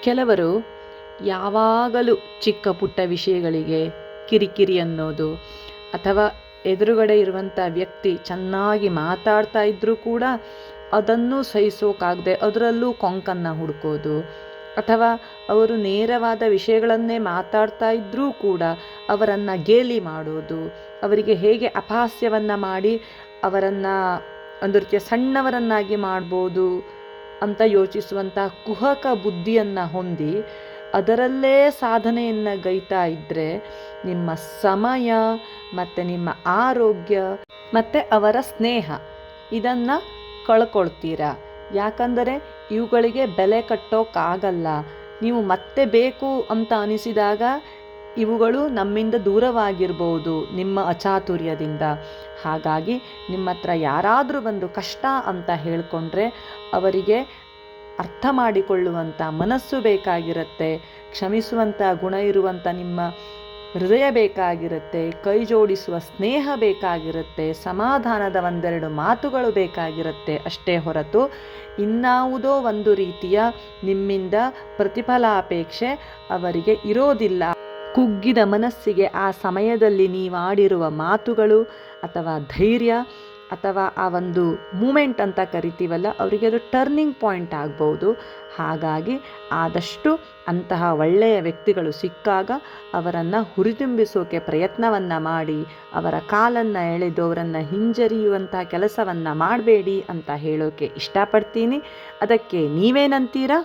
ಕೆಲವರು ಯಾವಾಗಲೂ ಚಿಕ್ಕ ಪುಟ್ಟ ವಿಷಯಗಳಿಗೆ ಕಿರಿಕಿರಿ ಅನ್ನೋದು, ಅಥವಾ ಎದುರುಗಡೆ ಇರುವಂಥ ವ್ಯಕ್ತಿ ಚೆನ್ನಾಗಿ ಮಾತಾಡ್ತಾ ಇದ್ದರೂ ಕೂಡ ಅದನ್ನು ಸಹಿಸೋಕ್ಕಾಗದೆ ಅದರಲ್ಲೂ ಕೊಂಕನ್ನು ಹುಡುಕೋದು, ಅಥವಾ ಅವರು ನೇರವಾದ ವಿಷಯಗಳನ್ನೇ ಮಾತಾಡ್ತಾ ಇದ್ದರೂ ಕೂಡ ಅವರನ್ನು ಗೇಲಿ ಮಾಡೋದು, ಅವರಿಗೆ ಹೇಗೆ ಅಪಹಾಸ್ಯವನ್ನು ಮಾಡಿ ಅವರನ್ನು ಒಂದು ರೀತಿಯ ಸಣ್ಣವರನ್ನಾಗಿ ಮಾಡ್ಬೋದು ಅಂತ ಯೋಚಿಸುವಂಥ ಕುಹಕ ಬುದ್ಧಿಯನ್ನು ಹೊಂದಿ ಅದರಲ್ಲೇ ಸಾಧನೆಯನ್ನು ಗೈತಾ ಇದ್ದರೆ ನಿಮ್ಮ ಸಮಯ ಮತ್ತು ನಿಮ್ಮ ಆರೋಗ್ಯ ಮತ್ತು ಅವರ ಸ್ನೇಹ ಇದನ್ನು ಕಳ್ಕೊಳ್ತೀರಾ. ಯಾಕಂದರೆ ಇವುಗಳಿಗೆ ಬೆಲೆ ಕಟ್ಟೋಕ್ಕಾಗಲ್ಲ. ನೀವು ಮತ್ತೆ ಬೇಕು ಅಂತ ಅನಿಸಿದಾಗ ಇವುಗಳು ನಮ್ಮಿಂದ ದೂರವಾಗಿರ್ಬೋದು ನಿಮ್ಮ ಅಚಾತುರ್ಯದಿಂದ. ಹಾಗಾಗಿ ನಿಮ್ಮ ಹತ್ರ ಯಾರಾದರೂ ಬಂದು ಕಷ್ಟ ಅಂತ ಹೇಳಿಕೊಂಡ್ರೆ ಅವರಿಗೆ ಅರ್ಥ ಮಾಡಿಕೊಳ್ಳುವಂಥ ಮನಸ್ಸು ಬೇಕಾಗಿರುತ್ತೆ, ಕ್ಷಮಿಸುವಂಥ ಗುಣ ಇರುವಂಥ ನಿಮ್ಮ ಹೃದಯ ಬೇಕಾಗಿರುತ್ತೆ, ಕೈ ಜೋಡಿಸುವ ಸ್ನೇಹ ಬೇಕಾಗಿರುತ್ತೆ, ಸಮಾಧಾನದ ಒಂದೆರಡು ಮಾತುಗಳು ಬೇಕಾಗಿರುತ್ತೆ ಅಷ್ಟೇ ಹೊರತು ಇನ್ನಾವುದೋ ಒಂದು ರೀತಿಯ ನಿಮ್ಮಿಂದ ಪ್ರತಿಫಲಾಪೇಕ್ಷೆ ಅವರಿಗೆ ಇರೋದಿಲ್ಲ. ಕುಗ್ಗಿದ ಮನಸ್ಸಿಗೆ ಆ ಸಮಯದಲ್ಲಿ ನೀವಾಡಿರುವ ಮಾತುಗಳು ಅಥವಾ ಧೈರ್ಯ ಅಥವಾ ಆ ಒಂದು ಮೂಮೆಂಟ್ ಅಂತ ಕರಿತೀವಲ್ಲ, ಅವರಿಗೆ ಅದು ಟರ್ನಿಂಗ್ ಪಾಯಿಂಟ್ ಆಗ್ಬೋದು. ಹಾಗಾಗಿ ಆದಷ್ಟು ಅಂತಹ ಒಳ್ಳೆಯ ವ್ಯಕ್ತಿಗಳು ಸಿಕ್ಕಾಗ ಅವರನ್ನು ಹುರಿದುಂಬಿಸೋಕೆ ಪ್ರಯತ್ನವನ್ನು ಮಾಡಿ ಅವರ ಕಾಲನ್ನು ಎಳೆದು ಅವರನ್ನು ಹಿಂಜರಿಯುವಂಥ ಕೆಲಸವನ್ನು ಮಾಡಬೇಡಿ ಅಂತ ಹೇಳೋಕೆ ಇಷ್ಟಪಡ್ತೀನಿ. ಅದಕ್ಕೆ ನೀವೇನಂತೀರಾ?